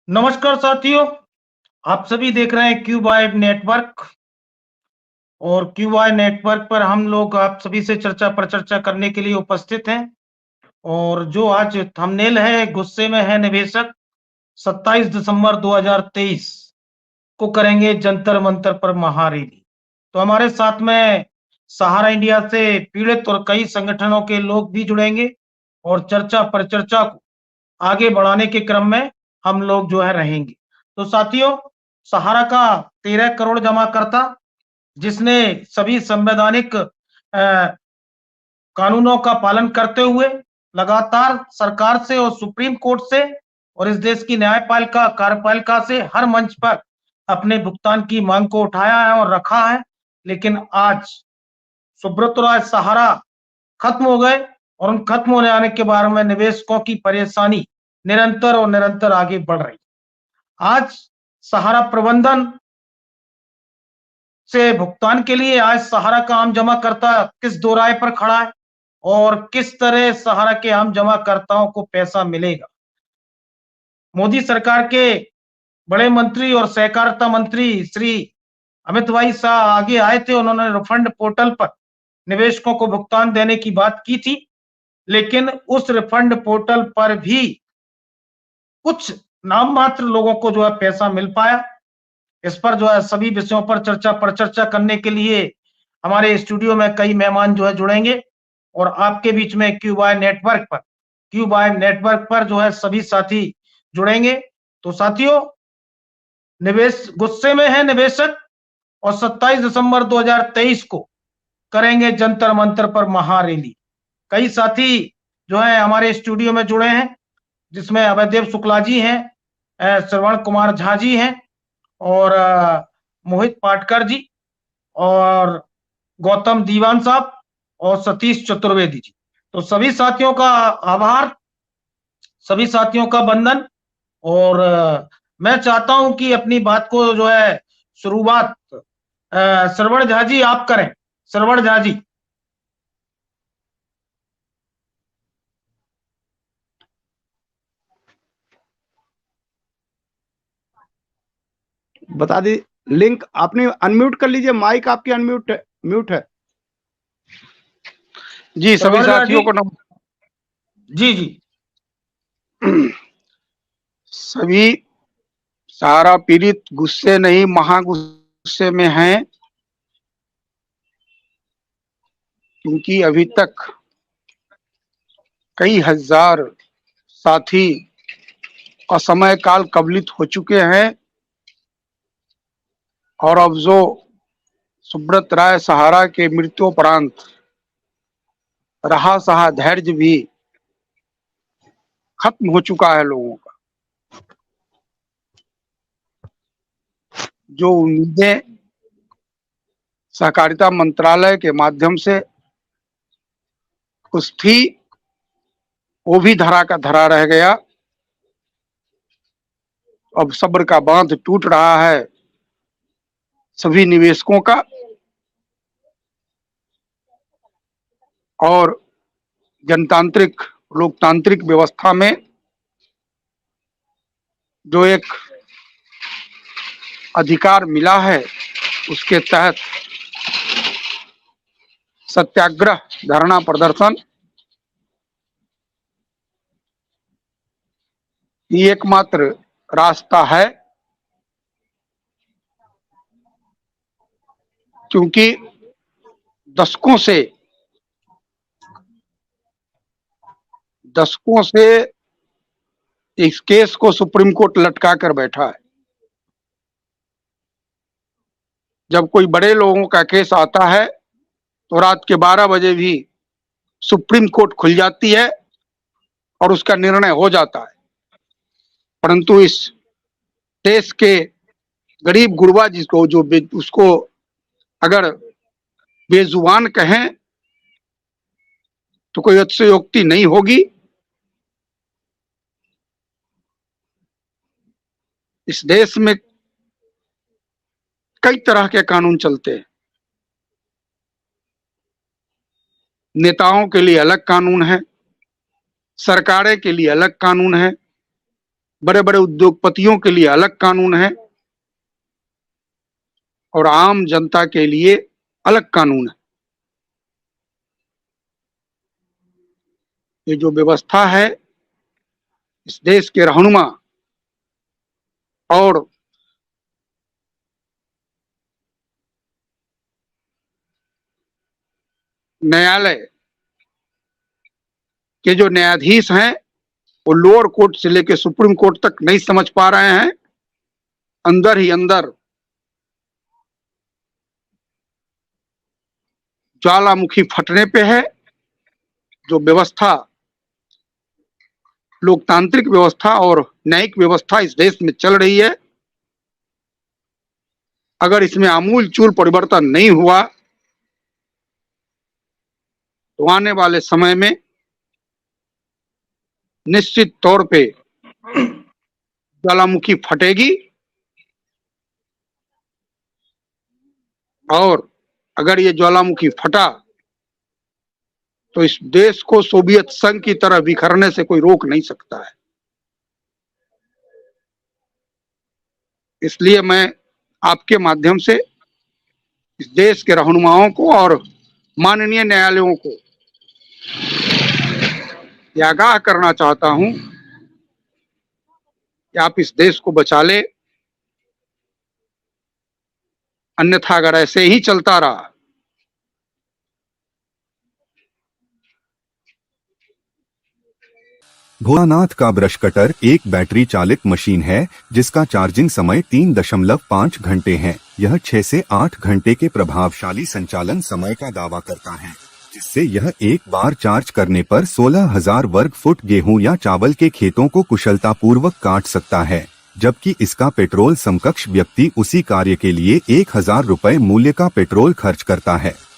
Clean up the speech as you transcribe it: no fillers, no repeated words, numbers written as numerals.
नमस्कार साथियों, आप सभी देख रहे हैं क्यूबाई नेटवर्क। और क्यूबाई नेटवर्क पर हम लोग आप सभी से चर्चा पर चर्चा करने के लिए उपस्थित हैं। और जो आज थंबनेल है, गुस्से में है निवेशक, 27 दिसंबर 2023 को करेंगे जंतर मंतर पर महारैली। तो हमारे साथ में सहारा इंडिया से पीड़ित और कई संगठनों के लोग भी जुड़ेंगे और चर्चा पर चर्चा को आगे बढ़ाने के क्रम में हम लोग जो है रहेंगे। तो साथियों, सहारा का 13 करोड़ जमाकर्ता, जिसने सभी संवैधानिक कानूनों का पालन करते हुए लगातार सरकार से और सुप्रीम कोर्ट से और इस देश की न्यायपालिका कार्यपालिका से हर मंच पर अपने भुगतान की मांग को उठाया है और रखा है। लेकिन आज सुब्रत राय सहारा खत्म हो गए और उन खत्म होने आने के बारे में निवेशकों की परेशानी निरंतर और निरंतर आगे बढ़ रही। आज सहारा प्रबंधन से भुगतान के लिए आज सहारा का आम जमाकर्ता किस दो राय पर खड़ा है और किस तरह सहारा के आम जमाकर्ताओं को पैसा मिलेगा। मोदी सरकार के बड़े मंत्री और सहकारिता मंत्री श्री अमित भाई शाह आगे आए थे। उन्होंने रिफंड पोर्टल पर निवेशकों को भुगतान देने की बात की थी, लेकिन उस रिफंड पोर्टल पर भी कुछ नाम मात्र लोगों को जो है पैसा मिल पाया। इस पर जो है सभी विषयों पर चर्चा करने के लिए हमारे स्टूडियो में कई मेहमान जो है जुड़ेंगे और आपके बीच में क्यूबाई नेटवर्क पर जो है सभी साथी जुड़ेंगे। तो साथियों, निवेश गुस्से में है निवेशक और 27 दिसंबर 2023 को करेंगे जंतर मंतर पर महारैली। कई साथी जो है हमारे स्टूडियो में जुड़े हैं, जिसमें अभयदेव शुक्ला जी हैं, श्रवण कुमार झा जी हैं और मोहित पाटकर जी और गौतम दीवान साहब और सतीश चतुर्वेदी जी। तो सभी साथियों का आभार, सभी साथियों का बंधन। और मैं चाहता हूं कि अपनी बात को जो है शुरुआत श्रवण झा जी आप करें। श्रवण झा जी। बता दी। लिंक आपने अनम्यूट कर लीजिए, माइक आपकी म्यूट है। जी सभी साथियों को जी जी। सभी सहारा पीड़ित गुस्से नहीं महा गुस्से में हैं, क्योंकि अभी तक कई हजार साथी असमय काल कबलित हो चुके हैं और अब जो सुब्रत राय सहारा के मृत्युपरांत रहा सहा धैर्य भी खत्म हो चुका है लोगों का। जो उम्मीदें सहकारिता मंत्रालय के माध्यम से कुछ थी, वो भी धरा का धरा रह गया। अब सब्र का बांध टूट रहा है सभी निवेशकों का और जनतांत्रिक लोकतांत्रिक व्यवस्था में जो एक अधिकार मिला है उसके तहत सत्याग्रह, धरना प्रदर्शन ही एकमात्र रास्ता है, क्योंकि दशकों से इस केस को सुप्रीम कोर्ट लटका कर बैठा है। जब कोई बड़े लोगों का केस आता है तो रात के 12 बजे भी सुप्रीम कोर्ट खुल जाती है और उसका निर्णय हो जाता है। परंतु इस देश के गरीब गुरबा जिसको जो उसको अगर बेजुबान कहें तो कोई अतिशयोक्ति नहीं होगी। इस देश में कई तरह के कानून चलते हैं। नेताओं के लिए अलग कानून है, सरकारें के लिए अलग कानून है, बड़े बड़े उद्योगपतियों के लिए अलग कानून है और आम जनता के लिए अलग कानून है। ये जो व्यवस्था है इस देश के रहनुमा और न्यायालय के जो न्यायाधीश हैं वो लोअर कोर्ट से लेकर सुप्रीम कोर्ट तक नहीं समझ पा रहे हैं। अंदर ही अंदर ज्वालामुखी फटने पे है। जो व्यवस्था, लोकतांत्रिक व्यवस्था और न्यायिक व्यवस्था इस देश में चल रही है, अगर इसमें आमूलचूल परिवर्तन नहीं हुआ तो आने वाले समय में निश्चित तौर पे ज्वालामुखी फटेगी और अगर ये ज्वालामुखी फटा तो इस देश को सोवियत संघ की तरह बिखरने से कोई रोक नहीं सकता है। इसलिए मैं आपके माध्यम से इस देश के रहनुमाओं को और माननीय न्यायालयों को यह आगाह करना चाहता हूं कि आप इस देश को बचा ले, अन्यथा अगर ऐसे ही चलता रहा भोलानाथ का ब्रश कटर एक बैटरी चालित मशीन है जिसका चार्जिंग समय 3.5 घंटे है। यह 6 से 8 घंटे के प्रभावशाली संचालन समय का दावा करता है, जिससे यह एक बार चार्ज करने पर 16,000 वर्ग फुट गेहूं या चावल के खेतों को कुशलतापूर्वक काट सकता है, जबकि इसका पेट्रोल समकक्ष व्यक्ति उसी कार्य के लिए 1,000 रुपए मूल्य का पेट्रोल खर्च करता है।